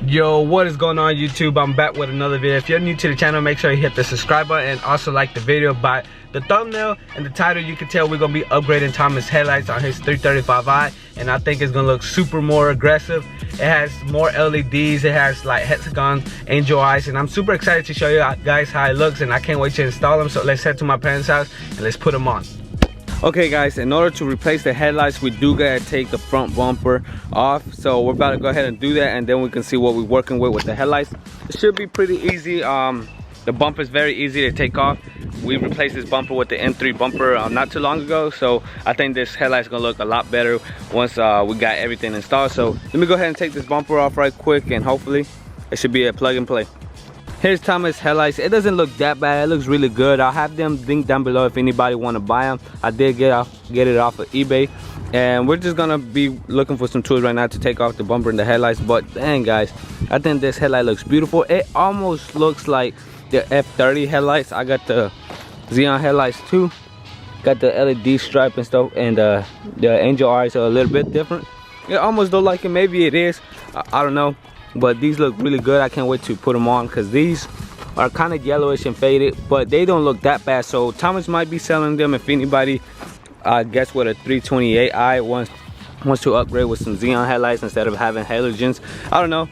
Yo, what is going on YouTube? I'm back with another video. If you're new to the channel, make sure you hit the subscribe button and also like the video. By the thumbnail and the title, you can tell we're gonna be upgrading Thomas' headlights on his 335i, and I think it's gonna look super more aggressive. It has more LEDs, it has like hexagon angel eyes, and I'm super excited to show you guys how it looks, and I can't wait to install them. So let's head to my parents' house and let's put them on. Okay guys, in order to replace the headlights, we do gotta take the front bumper off. So we're about to go ahead and do that, and then we can see what we're working with the headlights. It should be pretty easy. The bumper is very easy to take off. We replaced this bumper with the M3 bumper not too long ago, so I think this headlight's gonna look a lot better once we got everything installed. So let me go ahead and take this bumper off right quick, and hopefully it should be a plug and play. Here's Thomas' headlights. It doesn't look that bad. It looks really good. I'll have them linked down below if anybody want to buy them. I did get it off of eBay, and we're just gonna be looking for some tools right now to take off the bumper and the headlights. But dang guys, I think this headlight looks beautiful. It almost looks like the F30 headlights. I got the Xeon headlights too. Got the LED stripe and stuff, and the angel eyes are a little bit different. It almost look like it. Maybe it is. I don't know. But these look really good. I can't wait to put them on because these are kind of yellowish and faded, but they don't look that bad. So Thomas might be selling them if anybody gets with a 328i wants to upgrade with some Xeon headlights instead of having halogens. I don't know.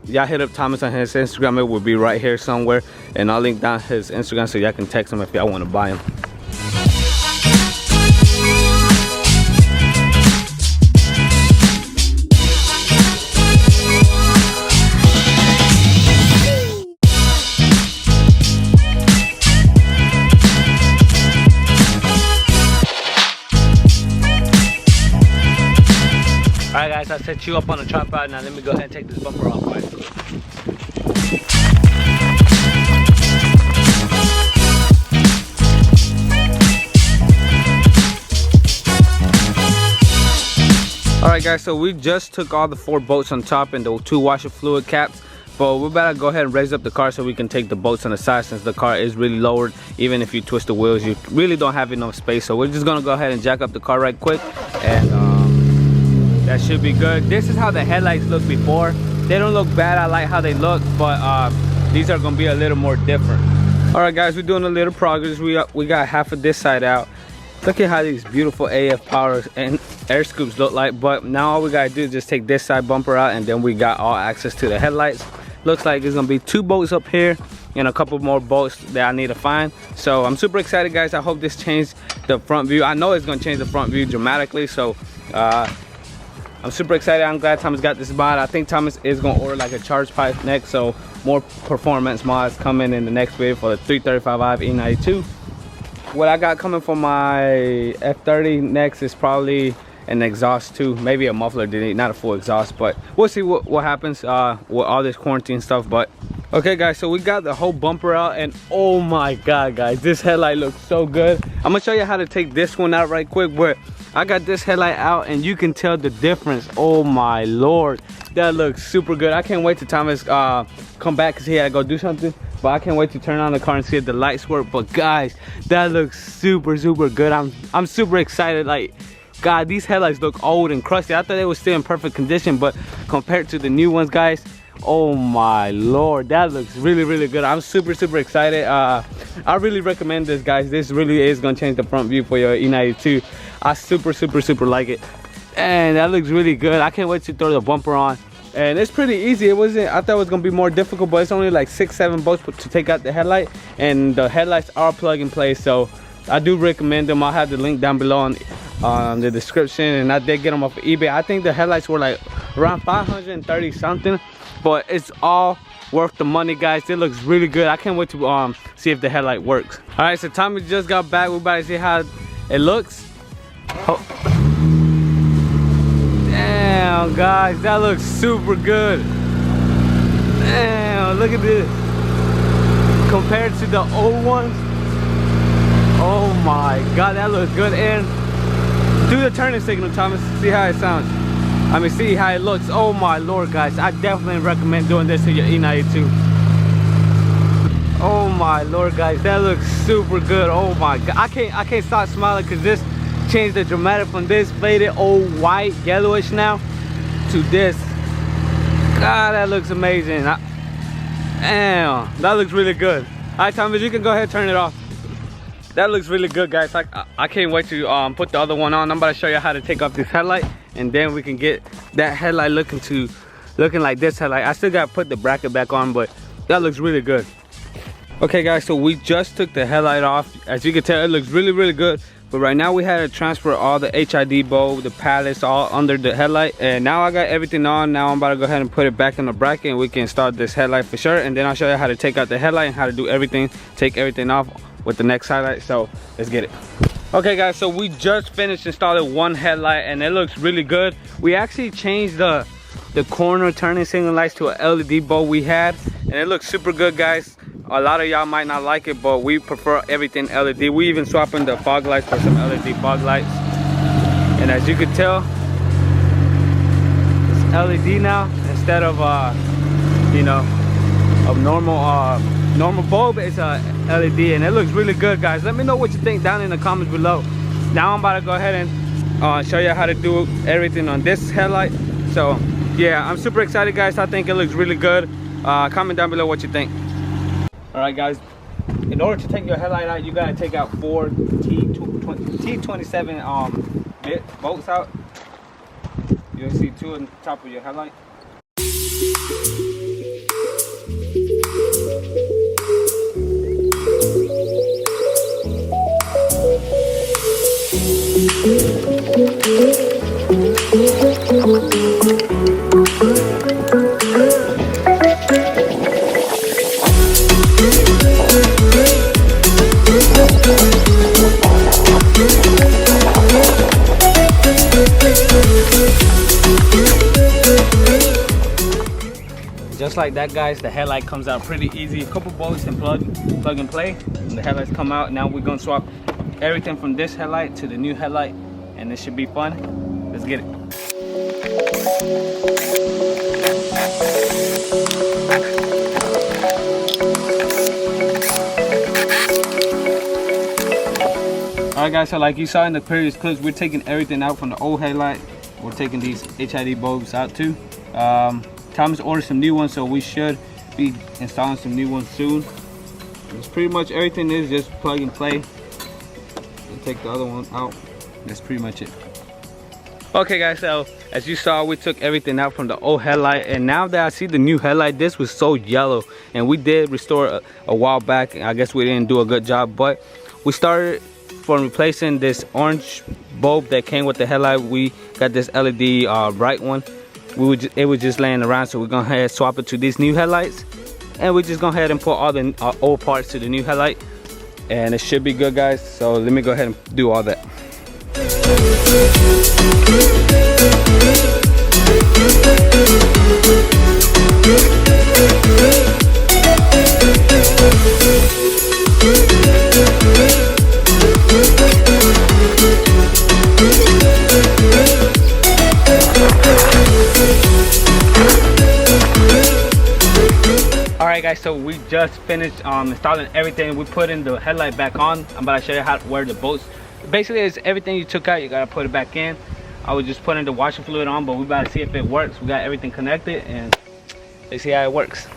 Y'all hit up Thomas on his Instagram. It will be right here somewhere, and I'll link down his Instagram so y'all can text him if y'all want to buy him. Alright guys, I set you up on a tripod. Now let me go ahead and take this bumper off right quick. Alright guys, so we just took all the 4 bolts on top and the 2 washer fluid caps. But we're about to go ahead and raise up the car so we can take the bolts on the side, since the car is really lowered. Even if you twist the wheels, you really don't have enough space. So we're just gonna go ahead and jack up the car right quick, and that should be good. This is how the headlights look before. They don't look bad. I like how they look, but these are gonna be a little more different. All right guys, we're doing a little progress. We got half of this side out. Look at how these beautiful AF power and air scoops look like. But now all we gotta do is just take this side bumper out, and then we got all access to the headlights. Looks like there's gonna be 2 bolts up here and a couple more bolts that I need to find. So I'm super excited guys. I hope this changed the front view. I know it's gonna change the front view dramatically. So I'm super excited. I'm glad Thomas got this mod. I think Thomas is gonna order like a charge pipe next, so more performance mods coming in the next video for the 335i E92. What I got coming for my F30 next is probably an exhaust too, maybe a muffler, not a full exhaust, but we'll see what happens with all this quarantine stuff. But okay guys, so we got the whole bumper out, and oh my god guys, this headlight looks so good. I'm gonna show you how to take this one out right quick, but I got this headlight out and you can tell the difference. Oh my lord, that looks super good. I can't wait to Thomas come back because he had to go do something, but I can't wait to turn on the car and see if the lights work. But guys, that looks super good. I'm super excited. Like god, these headlights look old and crusty. I thought they were still in perfect condition, but compared to the new ones guys, oh my lord, that looks really good. I'm super excited. I really recommend this guys. This really is gonna change the front view for your E92. I super like it, and that looks really good. I can't wait to throw the bumper on, and it's pretty easy. I thought it was gonna be more difficult, but it's only like 6-7 bolts to take out the headlight, and the headlights are plug and play, so I do recommend them. I'll have the link down below on the description, and I did get them off of eBay. I think the headlights were like around 530 something, but it's all worth the money guys. It looks really good. I can't wait to see if the headlight works. All right, so Tommy just got back. We're about to see how it looks. Oh. Damn guys, that looks super good. Damn, look at this compared to the old ones. Oh my god, that looks good. And do the turning signal, Thomas, see how it sounds. I mean, see how it looks. Oh my lord guys, I definitely recommend doing this to your E92. Oh my lord guys, that looks super good. Oh my god, I can't stop smiling because this changed the dramatic from this faded old white yellowish now to this God, that looks amazing. Damn, that looks really good. All right, Thomas, you can go ahead and turn it off. That looks really good, guys. I can't wait to put the other one on. I'm about to show you how to take off this headlight, and then we can get that headlight looking like this headlight. I still got to put the bracket back on, but that looks really good. Okay, guys, so we just took the headlight off. As you can tell, it looks really, really good. But right now we had to transfer all the HID bulb, the pallets, all under the headlight. And now I got everything on. Now I'm about to go ahead and put it back in the bracket, and we can start this headlight for sure. And then I'll show you how to take out the headlight and how to do everything, take everything off with the next highlight. So let's get it. Okay, guys, so we just finished installing one headlight, and it looks really good. We actually changed the corner turning signal lights to a LED bulb we had, and it looks super good, guys. A lot of y'all might not like it, but we prefer everything LED. We even swapping the fog lights for some LED fog lights. And as you can tell, it's LED now instead of you know, of normal bulb. It's a LED, and it looks really good, guys. Let me know what you think down in the comments below. Now I'm about to go ahead and show you how to do everything on this headlight. So yeah, I'm super excited, guys. I think it looks really good. Comment down below what you think. All right, guys, in order to take your headlight out, you gotta take out 4 T27 bolts out. You'll see 2 on top of your headlight. Just like that, guys, the headlight comes out pretty easy. A couple bolts and plug and play, and the headlights come out. Now we're gonna swap everything from this headlight to the new headlight, and it should be fun. Let's get it. Alright, guys, so like you saw in the previous clips, we're taking everything out from the old headlight. We're taking these HID bulbs out too. Thomas ordered some new ones, so we should be installing some new ones soon. It's pretty much everything is just plug and play. And take the other one out. That's pretty much it. Okay, guys, so as you saw, we took everything out from the old headlight, and now that I see the new headlight, this was so yellow, and we did restore a while back. I guess we didn't do a good job, but we started from replacing this orange bulb that came with the headlight. We got this LED bright one. It was just laying around, so we're gonna go ahead and swap it to these new headlights, and we're just gonna go ahead and put all the old parts to the new headlight, and it should be good, guys. So let me go ahead and do all that. Alright, guys, so we just finished installing everything. We put in the headlight back on. I'm about to show you where the bolts. Basically, it's everything you took out, you gotta put it back in. I was just putting the washer fluid on, but we about to see if it works. We got everything connected, and let's see how it works.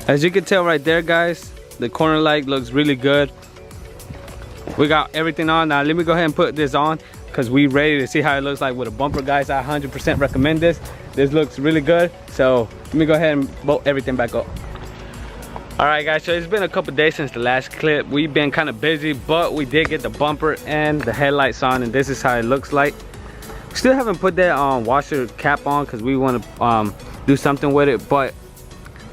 As you can tell right there, guys, the corner light looks really good. We got everything on. Now let me go ahead and put this on, because we ready to see how it looks like with a bumper, guys. I 100% recommend this. This looks really good. So let me go ahead and bolt everything back up. All right, guys, so it's been a couple days since the last clip. We've been kind of busy, but we did get the bumper and the headlights on, and this is how it looks like. Still haven't put that washer cap on, because we want to do something with it, but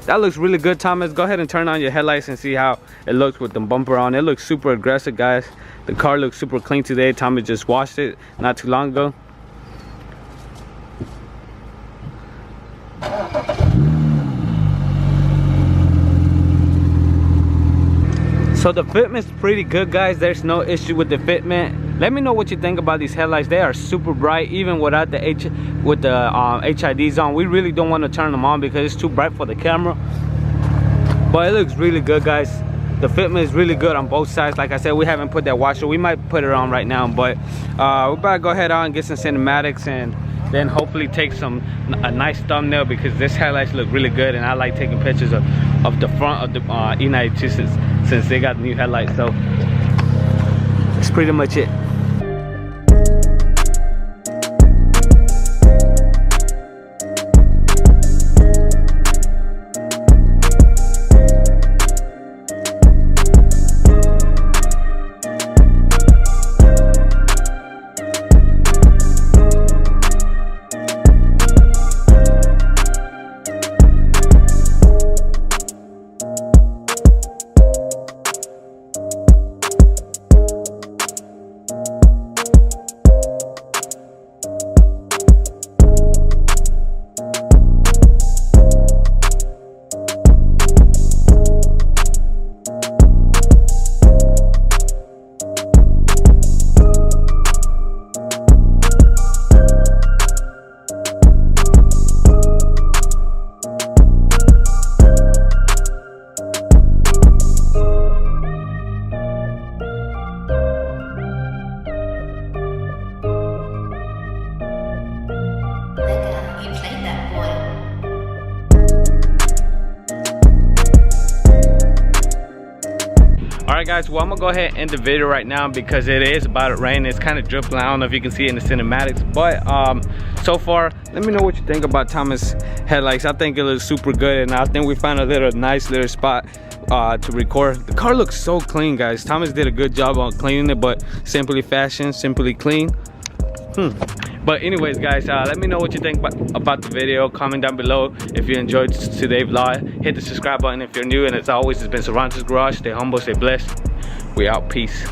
that looks really good. Thomas, go ahead and turn on your headlights and see how it looks with the bumper on. It looks super aggressive, guys. The car looks super clean today. Thomas just washed it not too long ago. So the fitment's pretty good, guys. There's no issue with the fitment. Let me know what you think about these headlights. They are super bright, even without the HIDs on. We really don't want to turn them on because it's too bright for the camera. But it looks really good, guys. The fitment is really good on both sides. Like I said, we haven't put that washer. We might put it on right now, but we're about to go ahead on and get some cinematics and then hopefully take a nice thumbnail, because this headlights look really good and I like taking pictures of the front of the E92 since they got new headlights. So that's pretty much it. Alright guys, well I'm gonna go ahead and end the video right now because it is about to rain. It's kind of dripping. I don't know if you can see it in the cinematics, but so far let me know what you think about Thomas headlights. I think it looks super good, and I think we found a nice little spot to record. The car looks so clean, guys. Thomas did a good job on cleaning it, but simply fashion, simply clean. But anyways guys, let me know what you think about the video. Comment down below if you enjoyed today's vlog. Hit the subscribe button if you're new, and as always, it's been Serranto's Garage. Stay humble, stay blessed. We out. Peace.